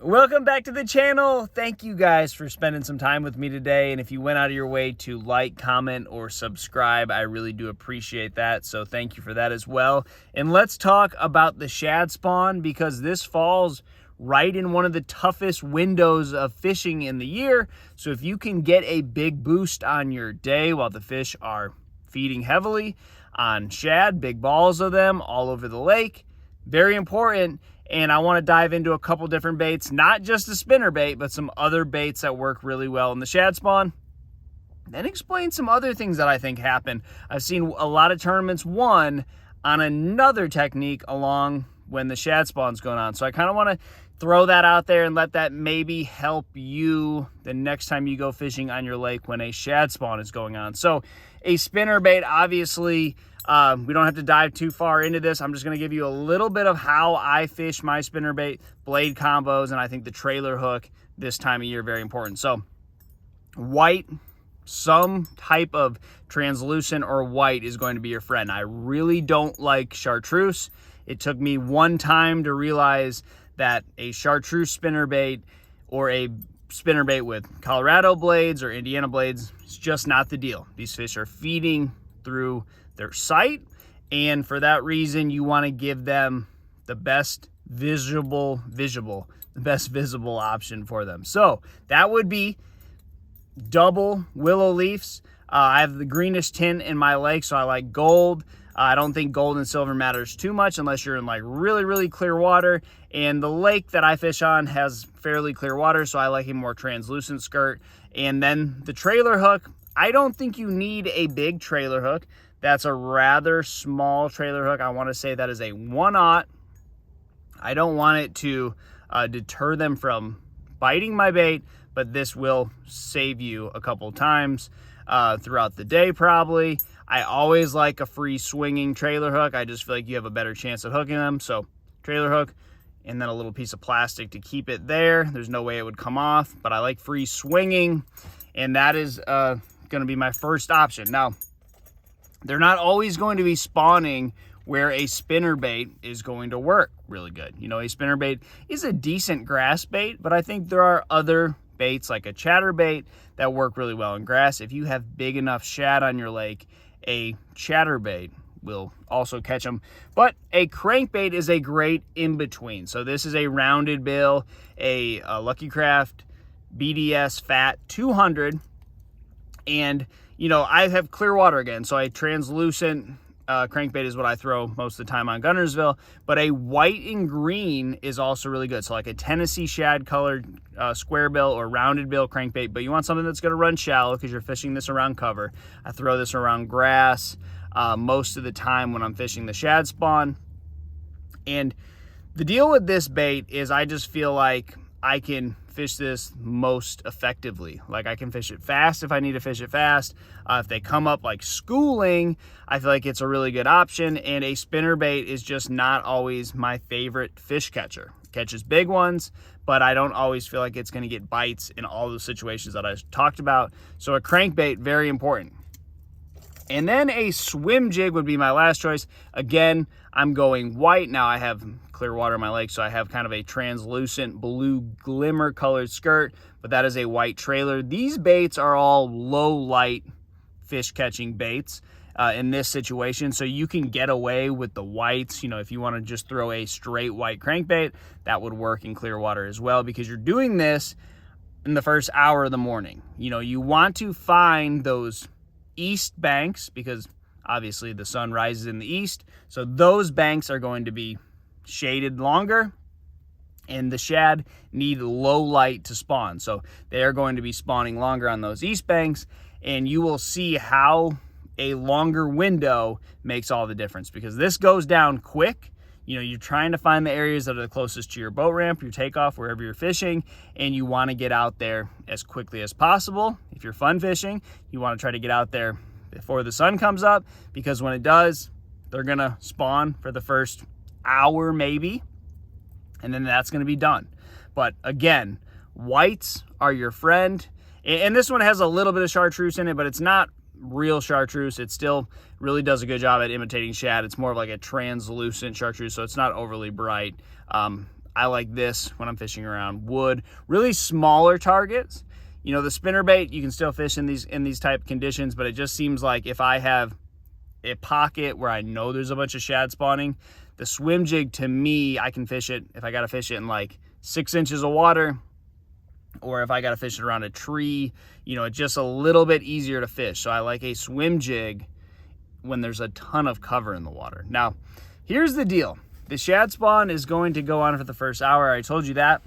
Welcome back to the channel. Thank you guys for spending some time with me today. And if you went out of your way to like, comment, or subscribe, I really do appreciate that. So thank you for that as well. And let's talk about the shad spawn, because this falls right in one of the toughest windows of fishing in the year. So if you can get a big boost on your day while the fish are feeding heavily on shad, big balls of them all over the lake, very important. And I want to dive into a couple different baits, not just a spinnerbait, but some other baits that work really well in the shad spawn. Then explain some other things that I think happen. I've seen a lot of tournaments won on another technique along when the shad spawn's going on. So I kind of want to throw that out there and let that maybe help you the next time you go fishing on your lake when a shad spawn is going on. So a spinnerbait, obviously, we don't have to dive too far into this. I'm just going to give you a little bit of how I fish my spinnerbait, blade combos, and I think the trailer hook this time of year very important. So white, some type of translucent or white is going to be your friend. I really don't like chartreuse. It took me one time to realize that a chartreuse spinnerbait or a spinnerbait with Colorado blades or Indiana blades is just not the deal. These fish are feeding through their sight, and for that reason you want to give them the best visible option for them. So that would be double willow leaves. I have the greenish tint in my lake, so I like gold. I don't think gold and silver matters too much unless you're in like really clear water, and the lake that I fish on has fairly clear water, so I like a more translucent skirt. And then the trailer hook, I don't think you need a big trailer hook. That's a rather small trailer hook. I want to say that is a 1/0. I don't want it to deter them from biting my bait, but this will save you a couple times throughout the day probably. I always like a free swinging trailer hook. I just feel like you have a better chance of hooking them. So trailer hook, and then a little piece of plastic to keep it there. There's no way it would come off, but I like free swinging, and that is going to be my first option. Now, they're not always going to be spawning where a spinnerbait is going to work really good. You know, a spinnerbait is a decent grass bait, but I think there are other baits like a chatterbait that work really well in grass. If you have big enough shad on your lake, a chatterbait will also catch them. But a crankbait is a great in-between. So this is a rounded bill, a Lucky Craft BDS Fat 200, and you know, I have clear water again, so a translucent crankbait is what I throw most of the time on Gunnersville, but a white and green is also really good. So like a Tennessee shad colored square bill or rounded bill crankbait, but you want something that's gonna run shallow because you're fishing this around cover. I throw this around grass most of the time when I'm fishing the shad spawn. And the deal with this bait is I just feel like I can fish this most effectively. Like I can fish it fast if I need to fish it fast. If they come up like schooling, I feel like it's a really good option. And a spinnerbait is just not always my favorite fish catcher. It catches big ones, but I don't always feel like it's going to get bites in all the situations that I talked about. So a crankbait, very important. And then a swim jig would be my last choice. Again, I'm going white. Now I have clear water in my lake, so I have kind of a translucent blue glimmer colored skirt, but that is a white trailer. These baits are all low light fish catching baits in this situation, so you can get away with the whites. You know, if you want to just throw a straight white crankbait, that would work in clear water as well, because you're doing this in the first hour of the morning. You know, you want to find those east banks because obviously the sun rises in the east, so those banks are going to be shaded longer, and the shad need low light to spawn, so they are going to be spawning longer on those east banks, and you will see how a longer window makes all the difference, because this goes down quick. You know, you're trying to find the areas that are the closest to your boat ramp, your takeoff, wherever you're fishing, and you want to get out there as quickly as possible. If you're fun fishing, you want to try to get out there before the sun comes up, because when it does, they're gonna spawn for the first hour maybe, and then that's gonna be done. But again, whites are your friend, and this one has a little bit of chartreuse in it, but it's not real chartreuse. It still really does a good job at imitating shad. It's more of like a translucent chartreuse, so it's not overly bright. I like this when I'm fishing around wood, really smaller targets. You know, the spinnerbait, you can still fish in these type conditions, but it just seems like if I have a pocket where I know there's a bunch of shad spawning, the swim jig, to me, I can fish it if I got to fish it in like 6 inches of water, or if I got to fish it around a tree. You know, it's just a little bit easier to fish. So I like a swim jig when there's a ton of cover in the water. Now, here's the deal. The shad spawn is going to go on for the first hour. I told you that.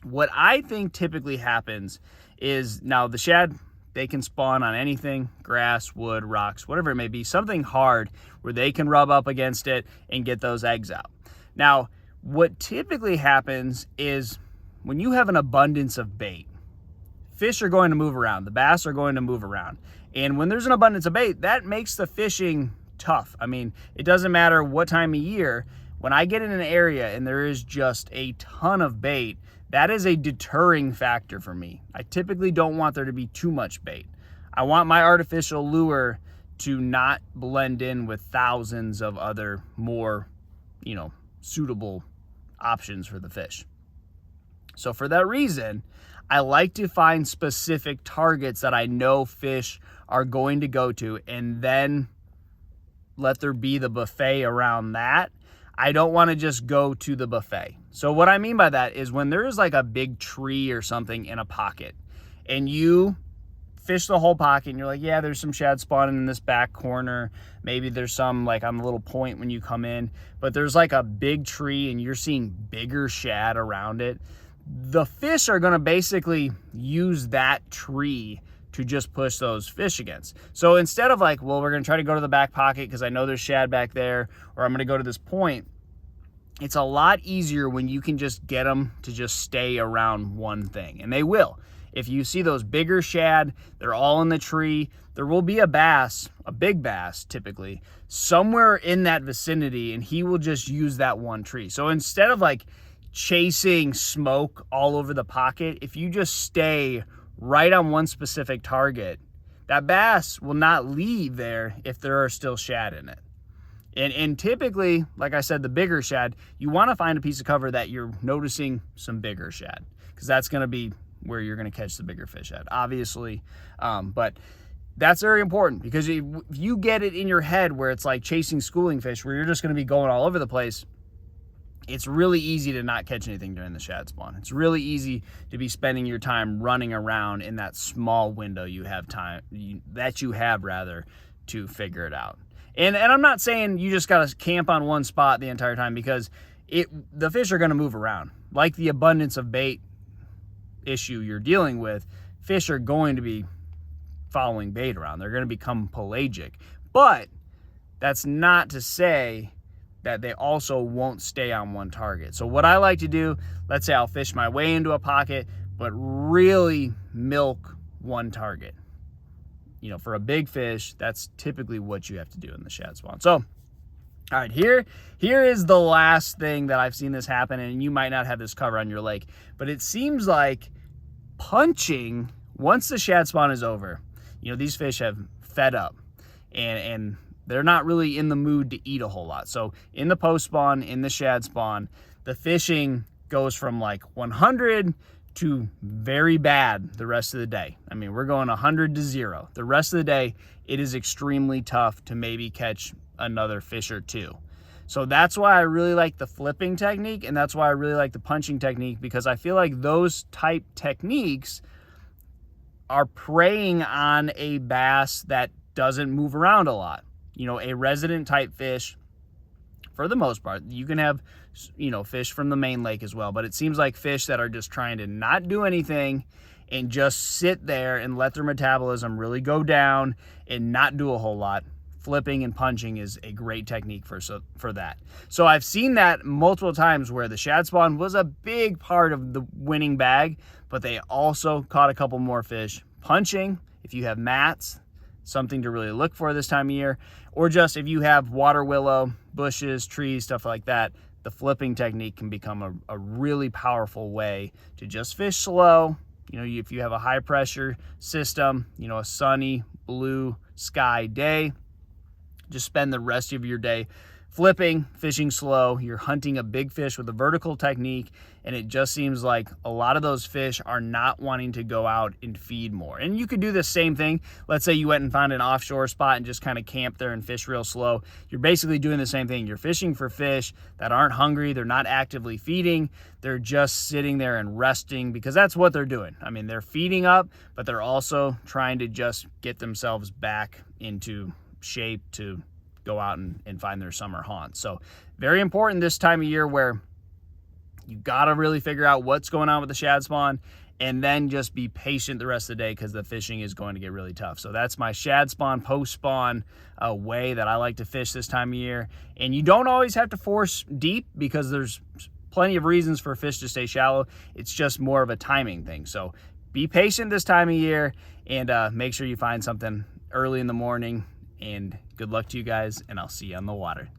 What I think typically happens is, now the shad, they can spawn on anything, grass, wood, rocks, whatever it may be, something hard where they can rub up against it and get those eggs out. Now, what typically happens is when you have an abundance of bait, fish are going to move around. The bass are going to move around. And when there's an abundance of bait, that makes the fishing tough. I mean, it doesn't matter what time of year. When I get in an area and there is just a ton of bait, that is a deterring factor for me. I typically don't want there to be too much bait. I want my artificial lure to not blend in with thousands of other more, you know, suitable options for the fish. So for that reason, I like to find specific targets that I know fish are going to go to, and then let there be the buffet around that. I don't want to just go to the buffet. So what I mean by that is when there is like a big tree or something in a pocket and you fish the whole pocket and you're like, yeah, there's some shad spawning in this back corner. Maybe there's some like on the little point when you come in, but there's like a big tree and you're seeing bigger shad around it. The fish are going to basically use that tree to just push those fish against. So instead of like, well, we're going to try to go to the back pocket because I know there's shad back there, or I'm going to go to this point, it's a lot easier when you can just get them to just stay around one thing. And they will. If you see those bigger shad, they're all in the tree. There will be a bass, a big bass typically, somewhere in that vicinity, and he will just use that one tree. So instead of like chasing smoke all over the pocket, if you just stay right on one specific target, that bass will not leave there if there are still shad in it. And typically, like I said, the bigger shad, you want to find a piece of cover that you're noticing some bigger shad, because that's going to be where you're going to catch the bigger fish at, obviously. But that's very important, because if you get it in your head where it's like chasing schooling fish, where you're just going to be going all over the place, it's really easy to not catch anything during the shad spawn. It's really easy to be spending your time running around in that small window you have to figure it out. And I'm not saying you just got to camp on one spot the entire time, because the fish are going to move around. Like the abundance of bait issue you're dealing with, fish are going to be following bait around. They're going to become pelagic. But that's not to say that they also won't stay on one target. So what I like to do, let's say I'll fish my way into a pocket, but really milk one target. You know, for a big fish, that's typically what you have to do in the shad spawn. So, all right, here is the last thing that I've seen this happen, and you might not have this cover on your lake, but it seems like punching, once the shad spawn is over, you know, these fish have fed up, and they're not really in the mood to eat a whole lot. So in the post spawn, in the shad spawn, the fishing goes from like 100 to very bad the rest of the day. I mean, we're going 100 to 0. The rest of the day, it is extremely tough to maybe catch another fish or two. So that's why I really like the flipping technique, and that's why I really like the punching technique, because I feel like those type techniques are preying on a bass that doesn't move around a lot. You know, a resident type fish, for the most part, you can have, you know, fish from the main lake as well, but it seems like fish that are just trying to not do anything and just sit there and let their metabolism really go down and not do a whole lot, flipping and punching is a great technique for that. So I've seen that multiple times where the shad spawn was a big part of the winning bag, but they also caught a couple more fish. Punching, if you have mats, something to really look for this time of year, or just if you have water willow, bushes, trees, stuff like that, the flipping technique can become a really powerful way to just fish slow. You know, if you have a high pressure system, you know, a sunny blue sky day, just spend the rest of your day flipping, fishing slow. You're hunting a big fish with a vertical technique, and it just seems like a lot of those fish are not wanting to go out and feed more. And you could do the same thing. Let's say you went and found an offshore spot and just kind of camped there and fish real slow. You're basically doing the same thing. You're fishing for fish that aren't hungry. They're not actively feeding. They're just sitting there and resting, because that's what they're doing. I mean, they're feeding up, but they're also trying to just get themselves back into shape to go out and find their summer haunts. So very important this time of year, where you got to really figure out what's going on with the shad spawn, and then just be patient the rest of the day, because the fishing is going to get really tough. So that's my shad spawn, post spawn way that I like to fish this time of year. And you don't always have to force deep, because there's plenty of reasons for fish to stay shallow. It's just more of a timing thing. So be patient this time of year, and make sure you find something early in the morning. And good luck to you guys, and I'll see you on the water.